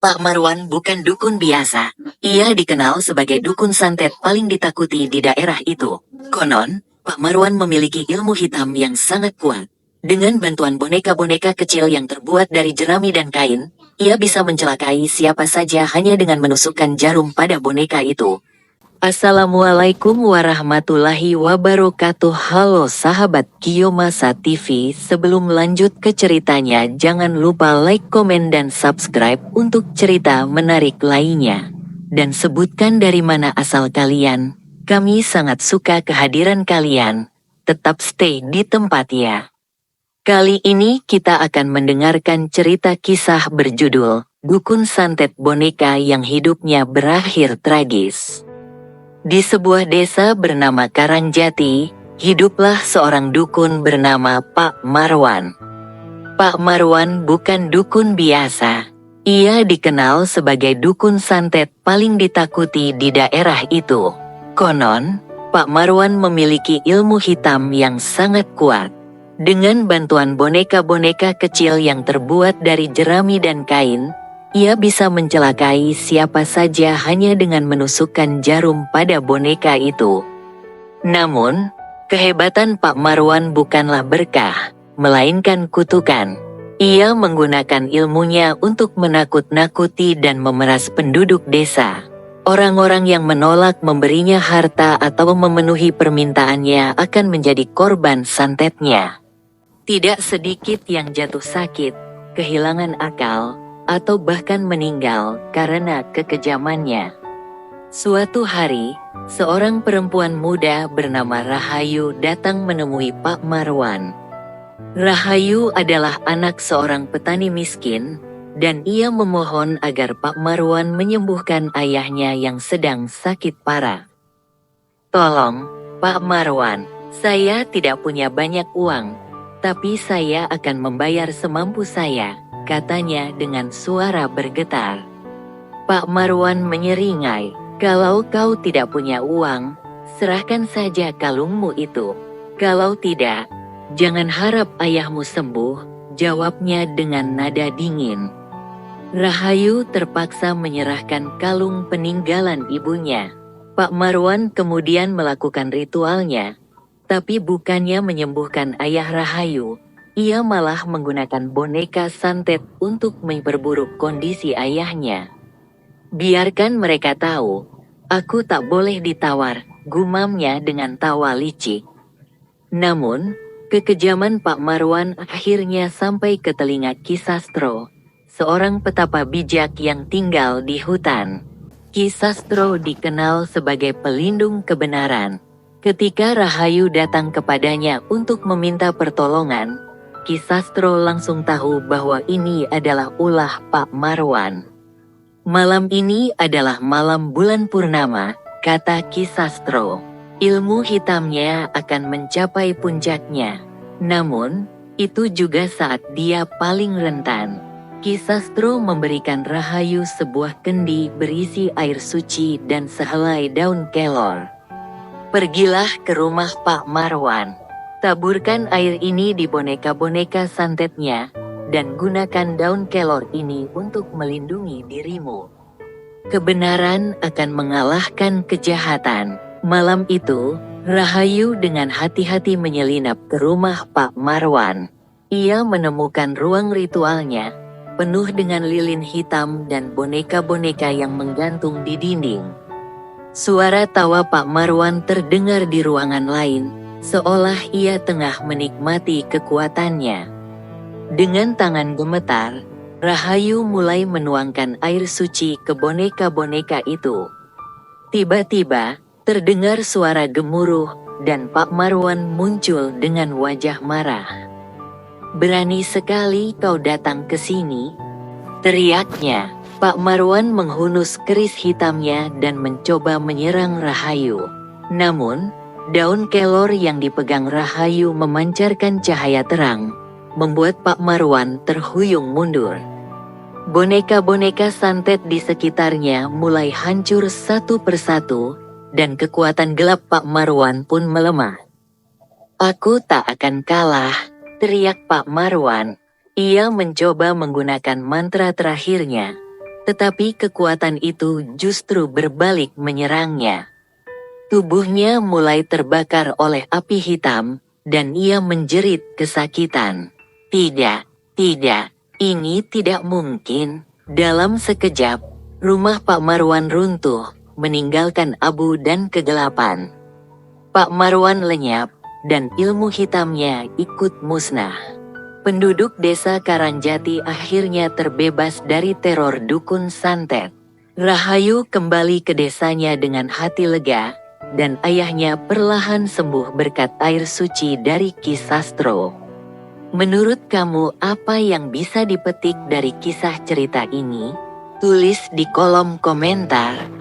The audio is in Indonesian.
Pak Marwan bukan dukun biasa. Ia dikenal sebagai dukun santet paling ditakuti di daerah itu. Konon, Pak Marwan memiliki ilmu hitam yang sangat kuat. Dengan bantuan boneka-boneka kecil yang terbuat dari jerami dan kain, ia bisa mencelakai siapa saja hanya dengan menusukkan jarum pada boneka itu. Assalamualaikum warahmatullahi wabarakatuh. Halo sahabat Kiyomasa TV, sebelum lanjut ke ceritanya jangan lupa like, komen dan subscribe untuk cerita menarik lainnya. Dan sebutkan dari mana asal kalian, kami sangat suka kehadiran kalian. Tetap stay di tempat ya. Kali ini kita akan mendengarkan cerita kisah berjudul Dukun Santet Boneka yang hidupnya berakhir tragis. Di sebuah desa bernama Karangjati, hiduplah seorang dukun bernama Pak Marwan. Pak Marwan bukan dukun biasa. Ia dikenal sebagai dukun santet paling ditakuti di daerah itu. Konon, Pak Marwan memiliki ilmu hitam yang sangat kuat. Dengan bantuan boneka-boneka kecil yang terbuat dari jerami dan kain, ia bisa mencelakai siapa saja hanya dengan menusukkan jarum pada boneka itu. Namun, kehebatan Pak Marwan bukanlah berkah, melainkan kutukan. Ia menggunakan ilmunya untuk menakut-nakuti dan memeras penduduk desa. Orang-orang yang menolak memberinya harta atau memenuhi permintaannya akan menjadi korban santetnya. Tidak sedikit yang jatuh sakit, kehilangan akal, atau bahkan meninggal karena kekejamannya. Suatu hari, seorang perempuan muda bernama Rahayu datang menemui Pak Marwan. Rahayu adalah anak seorang petani miskin, dan ia memohon agar Pak Marwan menyembuhkan ayahnya yang sedang sakit parah. "Tolong, Pak Marwan, saya tidak punya banyak uang, tapi saya akan membayar semampu saya," katanya dengan suara bergetar. Pak Marwan menyeringai, "Kalau kau tidak punya uang, serahkan saja kalungmu itu. Kalau tidak, jangan harap ayahmu sembuh," jawabnya dengan nada dingin. Rahayu terpaksa menyerahkan kalung peninggalan ibunya. Pak Marwan kemudian melakukan ritualnya, tapi bukannya menyembuhkan ayah Rahayu, ia malah menggunakan boneka santet untuk memperburuk kondisi ayahnya. "Biarkan mereka tahu, aku tak boleh ditawar," gumamnya dengan tawa licik. Namun, kekejaman Pak Marwan akhirnya sampai ke telinga Ki Sastro, seorang petapa bijak yang tinggal di hutan. Ki Sastro dikenal sebagai pelindung kebenaran. Ketika Rahayu datang kepadanya untuk meminta pertolongan, Ki Sastro langsung tahu bahwa ini adalah ulah Pak Marwan. "Malam ini adalah malam bulan purnama," kata Ki Sastro. "Ilmu hitamnya akan mencapai puncaknya. Namun, itu juga saat dia paling rentan." Ki Sastro memberikan Rahayu sebuah kendi berisi air suci dan sehelai daun kelor. "Pergilah ke rumah Pak Marwan. Taburkan air ini di boneka-boneka santetnya, dan gunakan daun kelor ini untuk melindungi dirimu. Kebenaran akan mengalahkan kejahatan." Malam itu, Rahayu dengan hati-hati menyelinap ke rumah Pak Marwan. Ia menemukan ruang ritualnya, penuh dengan lilin hitam dan boneka-boneka yang menggantung di dinding. Suara tawa Pak Marwan terdengar di ruangan lain, seolah ia tengah menikmati kekuatannya. Dengan tangan gemetar, Rahayu mulai menuangkan air suci ke boneka-boneka itu. Tiba-tiba, terdengar suara gemuruh, dan Pak Marwan muncul dengan wajah marah. "Berani sekali kau datang ke sini," teriaknya. Pak Marwan menghunus keris hitamnya dan mencoba menyerang Rahayu. Namun, daun kelor yang dipegang Rahayu memancarkan cahaya terang, membuat Pak Marwan terhuyung mundur. Boneka-boneka santet di sekitarnya mulai hancur satu persatu, dan kekuatan gelap Pak Marwan pun melemah. "Aku tak akan kalah," teriak Pak Marwan. Ia mencoba menggunakan mantra terakhirnya. Tetapi kekuatan itu justru berbalik menyerangnya. Tubuhnya mulai terbakar oleh api hitam, dan ia menjerit kesakitan. Tidak, tidak, ini tidak mungkin. Dalam sekejap, rumah Pak Marwan runtuh, meninggalkan abu dan kegelapan. Pak Marwan lenyap, dan ilmu hitamnya ikut musnah. Penduduk desa Karangjati akhirnya terbebas dari teror dukun santet. Rahayu kembali ke desanya dengan hati lega, dan ayahnya perlahan sembuh berkat air suci dari Ki Sastro. Menurut kamu apa yang bisa dipetik dari kisah cerita ini? Tulis di kolom komentar.